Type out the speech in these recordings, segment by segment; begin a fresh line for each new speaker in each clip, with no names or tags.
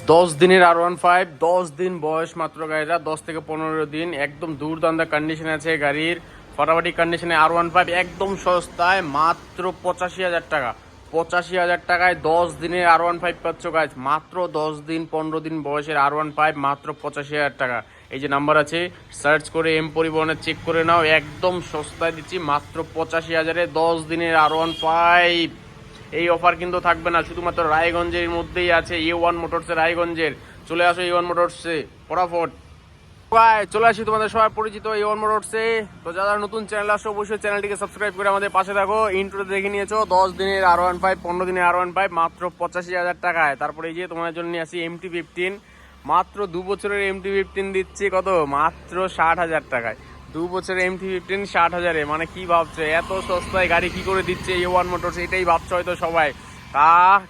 10 দিনের R15, 10 দিন বয়স মাত্র গাড়িটা, 10 থেকে 15 দিন, একদম দুর্দান্ত কন্ডিশন আছে গাড়ির, ফাটাফাটি কন্ডিশনে R15 একদম সস্তায় মাত্র 85,000 টাকা। 85,000 টাকায় 10 দিনের R15 পাচ্ছ গাইজ, মাত্র 10 দিন 15 দিন বয়সের R15 মাত্র 85,000 টাকা। এই যে নাম্বার আছে, সার্চ করে এম পরিবহনে চেক করে নাও, একদম সস্তায় দিচ্ছি মাত্র 85,000-এ 10 দিনের R15। এই অফার কিন্তু থাকবে না, শুধুমাত্র রায়গঞ্জের মধ্যেই আছে। A1 মোটরসে রায়গঞ্জের, চলে আসো A1 মোটরসে ফটাফট। চলে আসি তোমাদের সবাই পরিচিত A1 মোটরসে। তো যারা নতুন চ্যানেল আসো অবশ্যই চ্যানেলটিকে সাবস্ক্রাইব করে আমাদের পাশে থাকো। ইন্ট্রো দেখে নিয়েছো, 10 দিনের R15, 15 দিনের R15 মাত্র 85,000 টাকায়। তারপরে এই যে তোমাদের জন্য নিয়ে আসি MT-15, মাত্র 2 বছরের MT-15 দিচ্ছি কত, মাত্র 60,000 টাকায়। 2 বছরের MT-15 60,000-এ, মানে কি ভাবছো এত সস্তায় গাড়ি কি করে দিচ্ছে A1 মোটরস? এটাই ভাবছো হয়তো সবাই।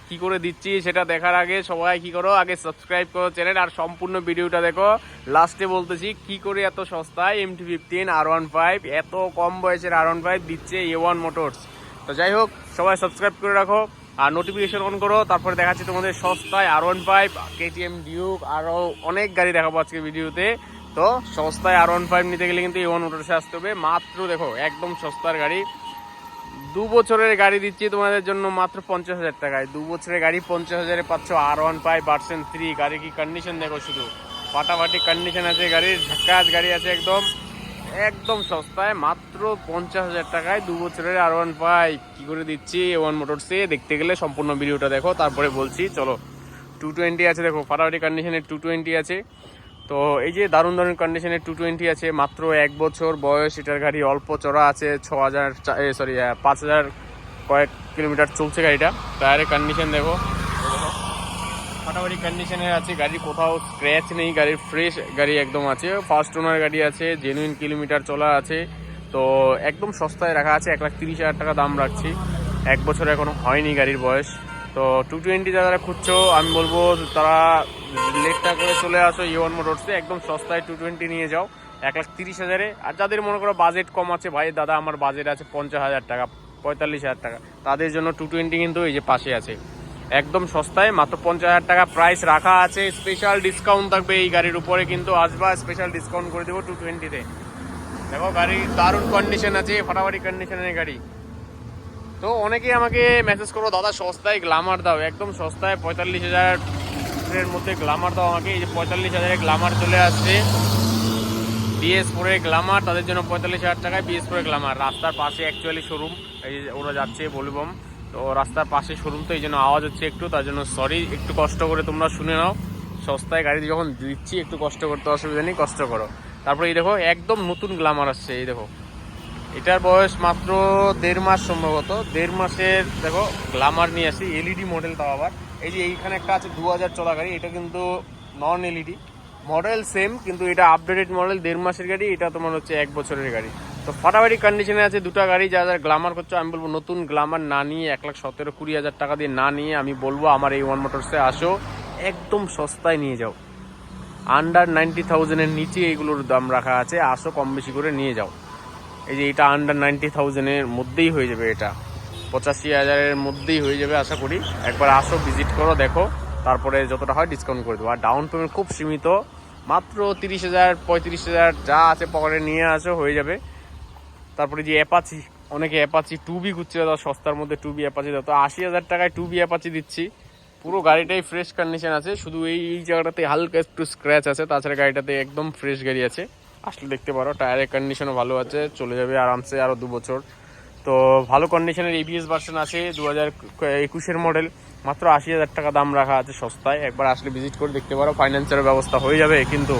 কি করে দিচ্ছি সেটা দেখার আগে সবাই কি করো, আগে সাবস্ক্রাইব করো চ্যানেল, আর সম্পূর্ণ ভিডিওটা দেখো। লাস্টে বলতেছি কি করে এত সস্তায় MT-15 R15, এত কম বয়সের R15 দিচ্ছে A1 মোটরস। তো যাই হোক, সবাই সাবস্ক্রাইব করে রাখো আর নোটিফিকেশন অন করো। তারপরে দেখাচ্ছি তোমাদের সস্তায় R15, KTM ডিউক, আরও অনেক গাড়ি দেখাবো আজকে ভিডিওতে। তো সস্তায় R15 নিতে গেলে কিন্তু A1 মোটরসে আসতে হবে। মাত্র দেখো একদম সস্তার গাড়ি, 2 বছরের গাড়ি দিচ্ছি তোমাদের জন্য মাত্র 50,000 টাকায়। 2 বছরের গাড়ি 50,000-এ পাচ্ছ R15 ভার্সন 3। গাড়ি কি কন্ডিশন দেখো, শুধু ফাটাফাটি কন্ডিশন আছে গাড়ির, ঝাক্কাস গাড়ি আছে একদম, একদম সস্তায় মাত্র 50,000 টাকায় 2 বছরের R15 কি করে দিচ্ছি A1 মোটরসে। দেখতে গেলে সম্পূর্ণ ভিডিওটা দেখো, তারপরে বলছি। চলো, 220 আছে দেখো, ফাটাফাটি কন্ডিশনের 220 আছে। তো এই যে দারুণ দারুণ কন্ডিশনের 220 আছে, মাত্র 1 বছর বয়স এটার গাড়ি, অল্প চড়া আছে, 5,000 কয়েক কিলোমিটার চলছে গাড়িটা। টায়ারের কন্ডিশন দেখো, ফাটাফাটি কন্ডিশনের আছে গাড়ি, কোথাও স্ক্র্যাচ নেই, গাড়ির ফ্রেশ গাড়ি একদম আছে, ফার্স্ট ওনার গাড়ি আছে, জেনুইন কিলোমিটার চলা আছে। তো একদম সস্তায় রাখা আছে, 1,30,000 টাকা দাম রাখছি। 1 বছর এখনো হয়নি গাড়ির বয়স। তো 220 যারা খুঁজছো আমি বলবো তারা লেটটা করে চলে আসো A1 মোটরসে, একদম সস্তায় 220 নিয়ে যাও 1,30,000-এ। আর যাদের মনে করো বাজেট কম আছে, ভাই দাদা আমার বাজেট আছে 50,000 টাকা, 45,000 টাকা, তাদের জন্য 220 কিন্তু এই যে পাশে আছে, একদম সস্তায় মাত্র 50,000 টাকা প্রাইস রাখা আছে। স্পেশাল ডিসকাউন্ট থাকবে এই গাড়ির উপরে, কিন্তু আসবা স্পেশাল ডিসকাউন্ট করে দেবো 220-তে। দেখো গাড়ি দারুণ কন্ডিশন আছে, ফাটাফাটি কন্ডিশনের গাড়ি। তো অনেকেই আমাকে মেসেজ করো, দাদা সস্তায় গ্ল্যামার দাও, একদম সস্তায় 45,000-এর মধ্যে গ্ল্যামার দাও আমাকে। এই যে 45,000-এ গ্ল্যামার চলে আসছে, BS4 গ্ল্যামার, তাদের জন্য 45,000 টাকায় BS4 গ্ল্যামার। রাস্তার পাশে অ্যাকচুয়ালি শোরুম, এই যে ওরা যাচ্ছে বলবম, তো রাস্তার পাশে শোরুম, তো এই জন্য আওয়াজ হচ্ছে একটু, তার জন্য সরি, একটু কষ্ট করে তোমরা শুনে নাও। সস্তায় গাড়ি যখন দিচ্ছি একটু কষ্ট করতে অসুবিধা নেই, কষ্ট করো। তারপরে এই দেখো একদম নতুন গ্ল্যামার আসছে, এই দেখো এটার বয়স মাত্র 1.5 মাস, সম্ভবত 1.5 মাসের দেখো গ্ল্যামার নিয়ে আসি, LED মডেল। তাও আবার এই যে এইখানে একটা আছে 2000 চলা গাড়ি, এটা কিন্তু নন LED মডেল সেম, কিন্তু এটা আপডেটেড মডেল, 1.5 মাসের গাড়ি, এটা তোমার হচ্ছে 1 বছরের গাড়ি। তো ফাটাফাটি কন্ডিশনে আছে দুটো গাড়ি। যারা গ্ল্যামার করছো আমি বলবো নতুন গ্ল্যামার না নিয়ে 1,17-20,000 টাকা দিয়ে না নিয়ে আমি বলবো আমার A1 মোটরসে আসো, একদম সস্তায় নিয়ে যাও। আন্ডার 90,000-এর নিচে এইগুলোর দাম রাখা আছে, আসো কম বেশি করে নিয়ে যাও। এই যে এটা আন্ডার 90,000-এর মধ্যেই হয়ে যাবে, এটা 85,000-এর মধ্যেই হয়ে যাবে আশা করি। একবার আসো, ভিজিট করো, দেখো, তারপরে যতটা হয় ডিসকাউন্ট করে দেবো। আর ডাউন পেমেন্ট খুব সীমিত, মাত্র 30,000 35,000 যা আছে পকেটে নিয়ে আসো, হয়ে যাবে। তারপরে যে অ্যাপাচি, অনেকে অ্যাপাচি 2B খুঁজছে, দাদা সস্তার মধ্যে 2B অ্যাপাচি দাও, তো 80,000 টাকায় 2B অ্যাপাচি দিচ্ছি। পুরো গাড়িটাই ফ্রেশ কন্ডিশন আছে, শুধু এই জায়গাটাতে হালকা একটু স্ক্র্যাচ আছে, তাছাড়া গাড়িটাতে একদম ফ্রেশ গাড়ি আছে, আসলে দেখতে পারো। টায়ারের কন্ডিশনও ভালো আছে, চলে যাবে আরামসে আরও 2 বছর। তো ভালো কন্ডিশনের ABS ভার্সন আছে, 2021-এর মডেল, মাত্র 80,000 টাকা দাম রাখা আছে সস্তায়। একবার আসলে ভিজিট করে দেখতে পারো, ফাইন্যান্সের ব্যবস্থা হয়ে যাবে। কিন্তু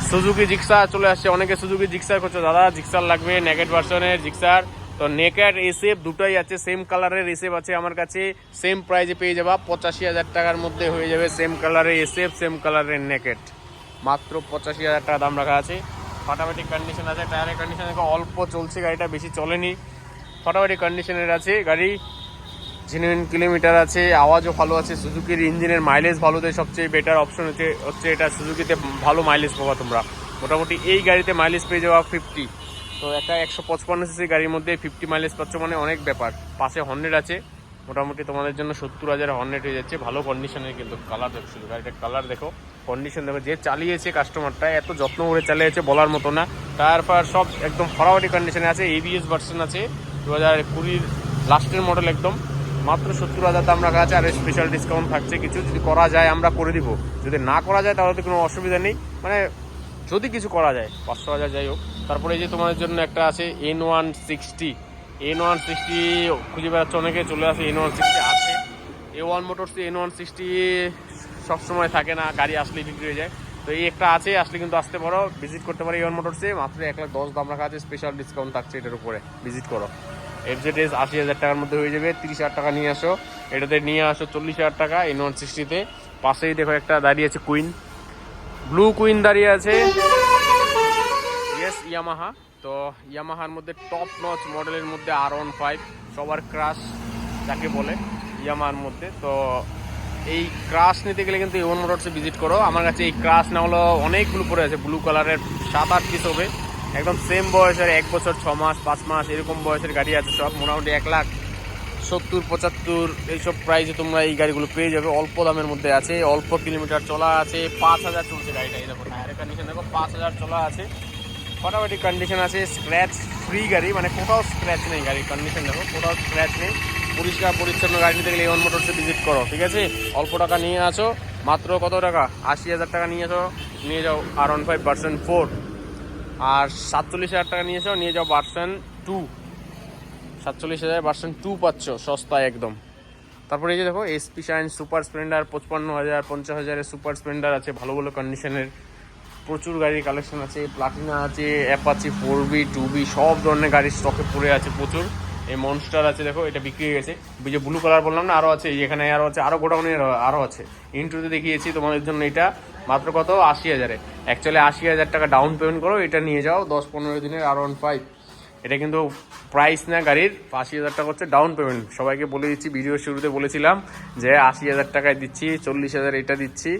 সুজুকি জিক্সার চলে আসছে, অনেকে সুজুকি জিক্সার করছে, দাদা জিক্সার লাগবে নেকেড ভার্সনের জিক্সার। তো নেকেড SF দুটাই আছে, সেম কালারের SF আছে আমার কাছে, সেম প্রাইজে পেয়ে যাবা, 85,000 টাকার মধ্যে হয়ে যাবে। সেম কালারের SF, সেম কালারের নেকেড, মাত্র 85,000 টাকা দাম রাখা আছে। ফাটাফাটি কন্ডিশন আছে, টায়ারের কন্ডিশন অল্প চলছে গাড়িটা, বেশি চলেনি, ফাটাফাটি কন্ডিশনের আছে গাড়ি, জেনুইন কিলোমিটার আছে, আওয়াজও ভালো আছে। সুজুকির ইঞ্জিনের মাইলেজ ভালো দেয়, সবচেয়ে বেটার অপশন হচ্ছে এটা, সুজুকিতে ভালো মাইলেজ পাবা তোমরা। মোটামুটি এই গাড়িতে মাইলেজ পেয়ে যাওয়া 50। তো একটা 155cc গাড়ির মধ্যে 50 মাইলেজ পাচ্ছ, মানে অনেক ব্যাপার। পাশে 100 আছে, মোটামুটি তোমাদের জন্য 70,000 হর্নেট হয়ে যাচ্ছে। ভালো কন্ডিশনের, কিন্তু কালার দেখো, শুধু গাড়িটার কালার দেখো, কন্ডিশন দেখো, যে চালিয়েছে কাস্টমারটা এত যত্ন করে চালিয়েছে বলার মতো না। টায়ার ফায়ার সব একদম ফরাওয়ার্ডি কন্ডিশনে আছে, ABS ভার্সন আছে, 2020 লাস্টের মডেল একদম। মাত্র 70,000 দাম রাখা আছে, আর স্পেশাল ডিসকাউন্ট থাকছে কিছু, যদি করা যায় আমরা করে দিব, যদি না করা যায় তাহলে তো কোনো অসুবিধা নেই, মানে যদি কিছু করা যায় 500,000 যাই হোক। তারপরে এই যে তোমাদের জন্য একটা আছে N160, N160 খুঁজে বেড়াচ্ছে অনেকে, চলে আসে, N160 আছে। A1 মোটরস N160 সবসময় থাকে না, গাড়ি আসলেই বিক্রি হয়ে যায়, তো এই একটা আছে, আসলে কিন্তু আসতে পারো, ভিজিট করতে পারো A1 মোটরসে। মাত্র 1,10,000 দাম রাখা আছে, স্পেশাল ডিসকাউন্ট থাকছে এটার উপরে, ভিজিট করো। FZS 80,000 টাকার মধ্যে হয়ে যাবে, 30,000 টাকা নিয়ে আসো, এটাতে নিয়ে আসো 40,000 টাকা N160-তে। পাশেই দেখো একটা দাঁড়িয়ে আছে কুইন, ব্লু কুইন দাঁড়িয়ে আছে, ইয়েস ইয়ামাহা। তো ইয়ামাহার মধ্যে টপ নচ মডেলের মধ্যে R15 সবার ক্রাশ যাকে বলে ইয়ামাহার মধ্যে। তো এই ক্রাশ নিতে গেলে কিন্তু A1 মোটরসে ভিজিট করো। আমার কাছে এই ক্রাশ না হলো অনেকগুলো পরে আছে, ব্লু কালারের 7-8 পিস হবে, একদম সেম বয়সের, 1 বছর 6 মাস 5 মাস এরকম বয়সের গাড়ি আছে সব। মোটামুটি 1,70,000-75,000 এইসব প্রাইসে তোমরা এই গাড়িগুলো পেয়ে যাবে, অল্প দামের মধ্যে আছে, অল্প কিলোমিটার চলা আছে, 5,000 চলছে গাড়িটা। এই দেখো টায়ারের কন্ডিশন দেখো, 5,000 চলা আছে, ফটাফটি কন্ডিশন আছে, স্ক্র্যাচ ফ্রি গাড়ি, মানে কোথাও স্ক্র্যাচ নেই, গাড়ির কন্ডিশন দেখো, কোথাও স্ক্র্যাচ নেই, পরিষ্কার পরিচ্ছন্ন গাড়ি নিতে গেলে A1 মোটরসে ভিজিট করো, ঠিক আছে। অল্প টাকা নিয়ে আসো, মাত্র কত টাকা, 80,000 টাকা নিয়ে আসো, নিয়ে যাও R15 ভার্সন 4, আর 47,000 টাকা নিয়ে আসো, নিয়ে যাও ভার্সন 2, 47,000 ভার্সন 2 পাচ্ছ সস্তায় একদম। তারপরে এই যে দেখো SP শাইন সুপার স্প্লেন্ডার 55,000 50,000-এর সুপার স্প্লেন্ডার আছে, ভালো ভালো কন্ডিশনের, প্রচুর গাড়ির কালেকশন আছে, প্লাটিনা আছে, অ্যাপাচি 4B 2B সব ধরনের গাড়ির স্টকে পড়ে আছে প্রচুর। এই মনস্টার আছে দেখো, এটা বিক্রি হয়ে গেছে, যে ব্লু কালার বললাম না, আরও আছে, এখানে আরও আছে, আরও গোডাউনে আরও আছে, ইন্ট্রোতে দেখিয়েছি তোমাদের জন্য। এটা মাত্র কত, 80,000-এ, অ্যাকচুয়ালি 80,000 টাকা ডাউন পেমেন্ট করো, এটা নিয়ে যাও 10-15 দিনের R15। এটা কিন্তু প্রাইস না গাড়ির, 80,000 টাকা হচ্ছে ডাউন পেমেন্ট। সবাইকে বলে দিচ্ছি, ভিডিওর শুরুতে বলেছিলাম যে 80,000 টাকায় দিচ্ছি, 40,000 এটা দিচ্ছি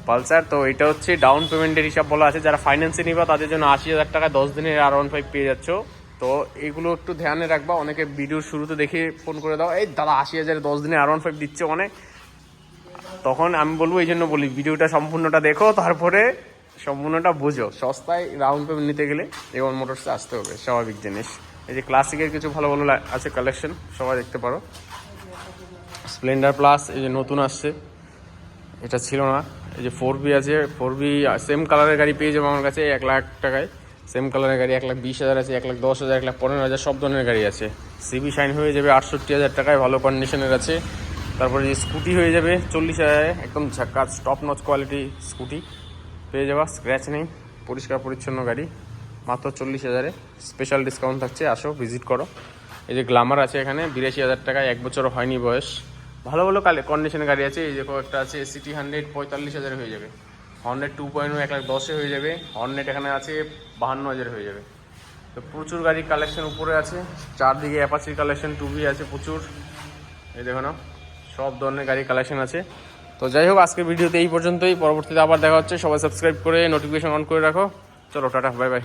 পালসার, তো এটা হচ্ছে ডাউন পেমেন্টের হিসাব বলা আছে। যারা ফাইন্যান্সে নিবা তাদের জন্য 80,000 টাকা 10 দিনের R15 পেয়ে যাচ্ছ। তো এগুলো একটু ধ্যানে রাখবা, অনেকে ভিডিওর শুরুতে দেখে ফোন করে দাও, এই দাদা 80,000-এ 10 দিনে R15 দিচ্ছে অনেক, তখন আমি বলবো, এই জন্য বলি ভিডিওটা সম্পূর্ণটা দেখো, তারপরে সম্পূর্ণটা বুঝো। সস্তায় ডাউন পেমেন্ট নিতে গেলে A1 মোটরসে আসতে হবে, স্বাভাবিক জিনিস। এই যে ক্লাসিকের কিছু ভালো ভালো আছে কালেকশন, সবাই দেখতে পারো। স্প্লেন্ডার প্লাস এই যে নতুন আসছে, এটা ছিল না। এই যে 4B আছে, 4B সেম কালারের গাড়ি পেয়ে যাবো আমার কাছে 1 লাখ টাকায়, সেম কালারের গাড়ি 1,20,000 আছে, 1,10,000, 1,15,000 সব ধরনের গাড়ি আছে। CB শাইন হয়ে যাবে 68,000 টাকায়, ভালো কন্ডিশনের আছে। তারপরে যে স্কুটি হয়ে যাবে 40,000-এ, একদম ঝাক্কাস টপ নচ কোয়ালিটি স্কুটি পেয়ে যাবা, স্ক্র্যাচ নেই, পরিষ্কার পরিচ্ছন্ন গাড়ি, মাত্র 40,000-এ, স্পেশাল ডিসকাউন্ট থাকছে, আসো ভিজিট করো। এই যে গ্ল্যামার আছে এখানে 82,000 টাকায়, 1 বছরও হয়নি বয়স, ভালো ভালো কন্ডিশনের গাড়ি আছে। এই যে একটা আছে সিটি 100 45,000 হয়ে যাবে, হর্নেট 2.0 1,10,000 হয়ে যাবে, হর্নেট এখানে আছে 52,000 হয়ে যাবে। তো প্রচুর গাড়ির কালেকশন উপরে আছে, চারদিকে অ্যাপাচির কালেকশন 2B আছে প্রচুর, এই দেখো না, সব ধরনের গাড়ির কালেকশন আছে। তো যাই হোক, আজকের ভিডিওতে এই পর্যন্তই, পরবর্তীতে আবার দেখা হচ্ছে। সবাই সাবস্ক্রাইব করে নোটিফিকেশন অন করে রাখো। চলো টাটা, বাই বাই।